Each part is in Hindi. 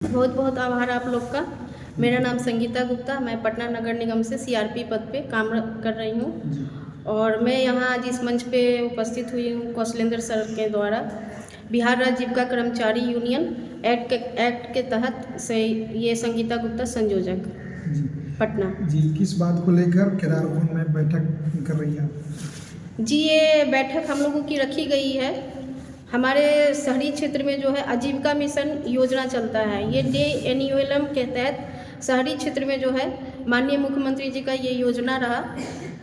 बहुत बहुत आभार आप लोग का। मेरा नाम संगीता गुप्ता, मैं पटना नगर निगम से सीआरपी पद पे काम कर रही हूँ और मैं यहाँ आज इस मंच पे उपस्थित हुई हूँ कौशलेंद्र सर के द्वारा बिहार राज्य जीविका कर्मचारी यूनियन एक्ट के तहत से ये संगीता गुप्ता संयोजक पटना जी। किस बात को लेकर केदार भवन में बैठक कर रही हैं? जी, ये बैठक हम लोगों की रखी गई है। हमारे शहरी क्षेत्र में जो है आजीविका मिशन योजना चलता है। ये DNULM के तहत शहरी क्षेत्र में जो है माननीय मुख्यमंत्री जी का ये योजना रहा।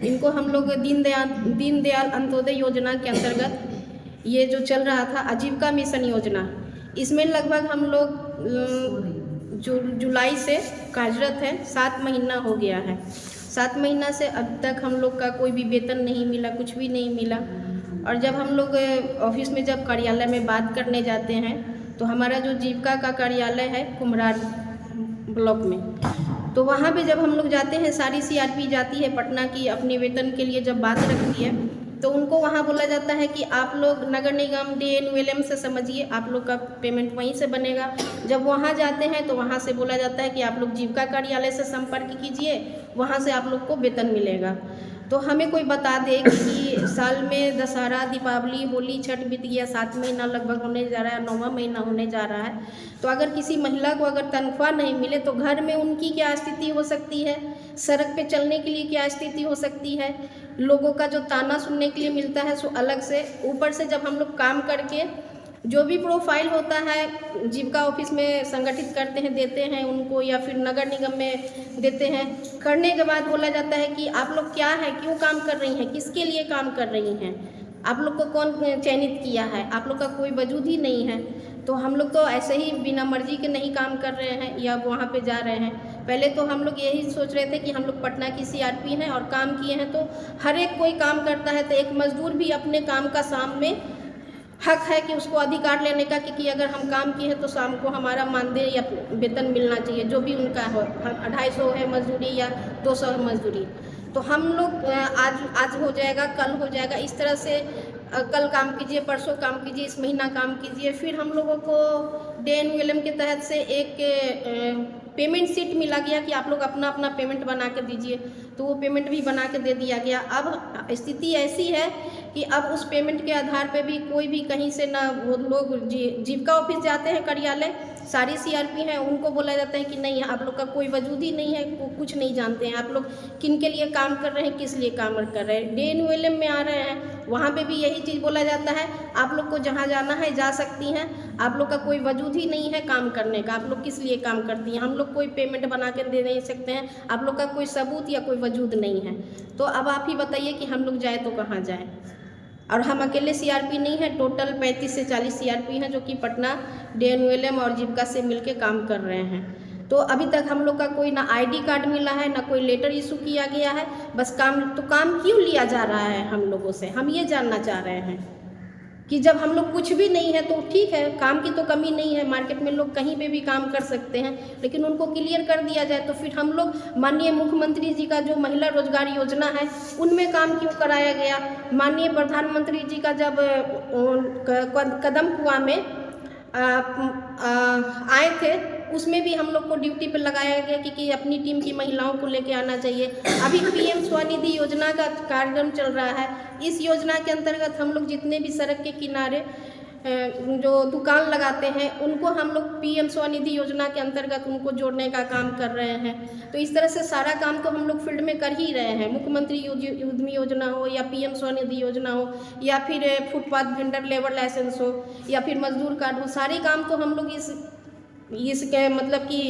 इनको हम लोग दीनदयाल अंत्योदय योजना के अंतर्गत ये जो चल रहा था आजीविका मिशन योजना, इसमें लगभग हम लोग जुलाई से कार्यरत हैं। 7 महीना हो गया है। 7 महीना से अब तक हम लोग का कोई भी वेतन नहीं मिला, कुछ भी नहीं मिला। और जब हम लोग ऑफिस में जब कार्यालय में बात करने जाते हैं तो हमारा जो जीविका का कार्यालय है कुम्हरार ब्लॉक में, तो वहाँ पे जब हम लोग जाते हैं, सारी CRP जाती है पटना की अपने वेतन के लिए जब बात रखती है, तो उनको वहाँ बोला जाता है कि आप लोग नगर निगम DNULM से समझिए, आप लोग का पेमेंट वहीं से बनेगा। जब वहाँ जाते हैं तो वहाँ से बोला जाता है कि आप लोग जीविका कार्यालय से संपर्क कीजिए, वहाँ से आप लोग को वेतन मिलेगा। तो हमें कोई बता दे कि साल में दशहरा, दीपावली, होली, छठ बीत गया, 7 महीना लगभग होने जा रहा है, 9वां महीना होने जा रहा है। तो अगर किसी महिला को अगर तनख्वाह नहीं मिले तो घर में उनकी क्या स्थिति हो सकती है, सड़क पे चलने के लिए क्या स्थिति हो सकती है, लोगों का जो ताना सुनने के लिए मिलता है सो अलग से, ऊपर से जब हम लोग काम करके जो भी प्रोफाइल होता है जीविका ऑफिस में संगठित करते हैं, देते हैं उनको, या फिर नगर निगम में देते हैं, करने के बाद बोला जाता है कि आप लोग क्या है, क्यों काम कर रही हैं, किसके लिए काम कर रही हैं, आप लोग को कौन चयनित किया है, आप लोग का कोई वजूद ही नहीं है। तो हम लोग तो ऐसे ही बिना मर्जी के नहीं काम कर रहे हैं या वहाँ पे जा रहे हैं। पहले तो हम लोग यही सोच रहे थे कि हम लोग पटना की CRP हैं और काम किए हैं, तो हर एक कोई काम करता है तो एक मजदूर भी अपने काम का शाम में हक है कि उसको अधिकार लेने का कि अगर हम काम किए हैं तो शाम को हमारा मानदेय या वेतन मिलना चाहिए, जो भी उनका हो, 250 है मजदूरी या 200 है मजदूरी। तो हम लोग आज हो जाएगा, कल हो जाएगा, इस तरह से कल काम कीजिए, परसों काम कीजिए, इस महीना काम कीजिए। फिर हम लोगों को DNULM के तहत से एक पेमेंट शीट मिला गया कि आप लोग अपना अपना पेमेंट बना के दीजिए, तो वो पेमेंट भी बना के दे दिया गया। अब स्थिति ऐसी है कि अब उस पेमेंट के आधार पे भी कोई भी कहीं से ना, वो लोग जीविका ऑफिस जाते हैं कार्यालय, सारी CRP हैं, उनको बोला जाता है कि नहीं आप लोग का कोई वजूद ही नहीं है, कुछ नहीं जानते हैं आप लोग किन के लिए काम कर रहे हैं, किस लिए काम कर रहे हैं। DNULM में आ रहे हैं, वहाँ पे भी यही चीज़ बोला जाता है, आप लोग को जहाँ जाना है जा सकती हैं, आप लोग का कोई वजूद ही नहीं है काम करने का, आप लोग किस लिए काम करती हैं, हम लोग कोई पेमेंट बना कर दे नहीं सकते हैं, आप लोग का कोई सबूत या कोई वजूद नहीं है। तो अब आप ही बताइए कि हम लोग जाए तो कहाँ जाएँ। और हम अकेले CRP नहीं है, टोटल 35 से 40 CRP हैं जो कि पटना DNULM और जीविका से मिलके काम कर रहे हैं। तो अभी तक हम लोग का कोई ना ID कार्ड मिला है, ना कोई लेटर इशू किया गया है। बस काम क्यों लिया जा रहा है हम लोगों से, हम ये जानना चाह रहे हैं कि जब हम लोग कुछ भी नहीं है तो ठीक है, काम की तो कमी नहीं है, मार्केट में लोग कहीं पे भी काम कर सकते हैं, लेकिन उनको क्लियर कर दिया जाए तो फिर हम लोग माननीय मुख्यमंत्री जी का जो महिला रोजगार योजना है उनमें काम क्यों कराया गया। माननीय प्रधानमंत्री जी का जब कदम कुआं में आए थे, उसमें भी हम लोग को ड्यूटी पे लगाया गया कि अपनी टीम की महिलाओं को लेके आना चाहिए। अभी PM स्वनिधि योजना का कार्यक्रम चल रहा है, इस योजना के अंतर्गत हम लोग जितने भी सड़क के किनारे जो दुकान लगाते हैं उनको हम लोग PM स्वनिधि योजना के अंतर्गत उनको जोड़ने का काम कर रहे हैं। तो इस तरह से सारा काम तो हम लोग फील्ड में कर ही रहे हैं। मुख्यमंत्री उद्यमी योजना हो या PM स्वनिधि योजना हो या फिर फुटपाथ वेंडर लेबर लाइसेंस हो या फिर मजदूर कार्ड हो, सारे काम तो हम लोग इसके मतलब कि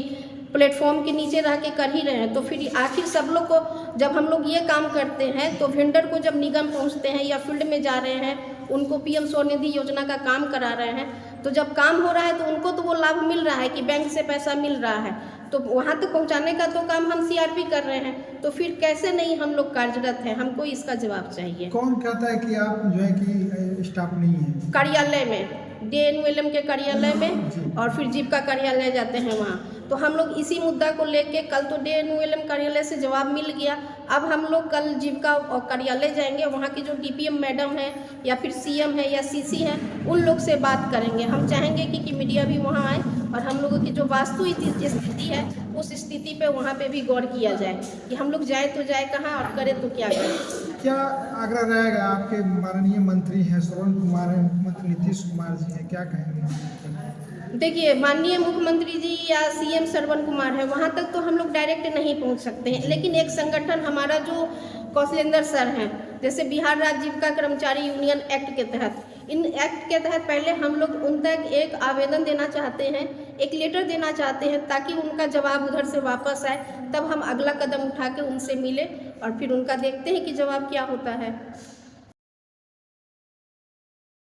प्लेटफॉर्म के नीचे रह के कर ही रहे हैं। तो फिर आखिर सब लोग को जब हम लोग ये काम करते हैं तो वेंडर को जब निगम पहुंचते हैं या फील्ड में जा रहे हैं, उनको PM स्वनिधि योजना का काम करा रहे हैं, तो जब काम हो रहा है तो उनको तो वो लाभ मिल रहा है कि बैंक से पैसा मिल रहा है, तो वहाँ तक पहुँचाने का तो काम हम CRP कर रहे हैं, तो फिर कैसे नहीं हम लोग कार्यरत हैं, हमको इसका जवाब चाहिए। कौन कहता है कि आप जो है कि स्टाफ नहीं है? कार्यालय में, DNULM के कार्यालय में और फिर जीविका कार्यालय जाते हैं वहाँ। तो हम लोग इसी मुद्दा को लेके कल तो DNULM कार्यालय से जवाब मिल गया, अब हम लोग कल जीविका कार्यालय जाएंगे, वहाँ की जो DPM मैडम है या फिर CM है या CC है, उन लोग से बात करेंगे। हम चाहेंगे कि मीडिया भी वहाँ आए और हम लोगों की जो वास्तु स्थिति है उस स्थिति पे वहाँ पे भी गौर किया जाए कि हम लोग जाए तो जाए कहाँ और करें तो क्या करें। क्या आग्रह रहेगा? आपके माननीय मंत्री हैं श्रवण कुमार हैं, मुख्यमंत्री नीतीश कुमार जी हैं, क्या कहेंगे? देखिए, माननीय मुख्यमंत्री जी या सीएम श्रवण कुमार है, वहाँ तक तो हम लोग डायरेक्ट नहीं पहुँच सकते हैं, लेकिन एक संगठन हमारा जो कौशलेंद्र सर हैं, जैसे बिहार राज्य जीविका कर्मचारी यूनियन एक्ट के तहत, इन एक्ट के तहत पहले हम लोग उन तक एक आवेदन देना चाहते हैं, एक लेटर देना चाहते हैं, ताकि उनका जवाब उधर से वापस आए, तब हम अगला कदम उठा के उनसे मिले और फिर उनका देखते हैं कि जवाब क्या होता है।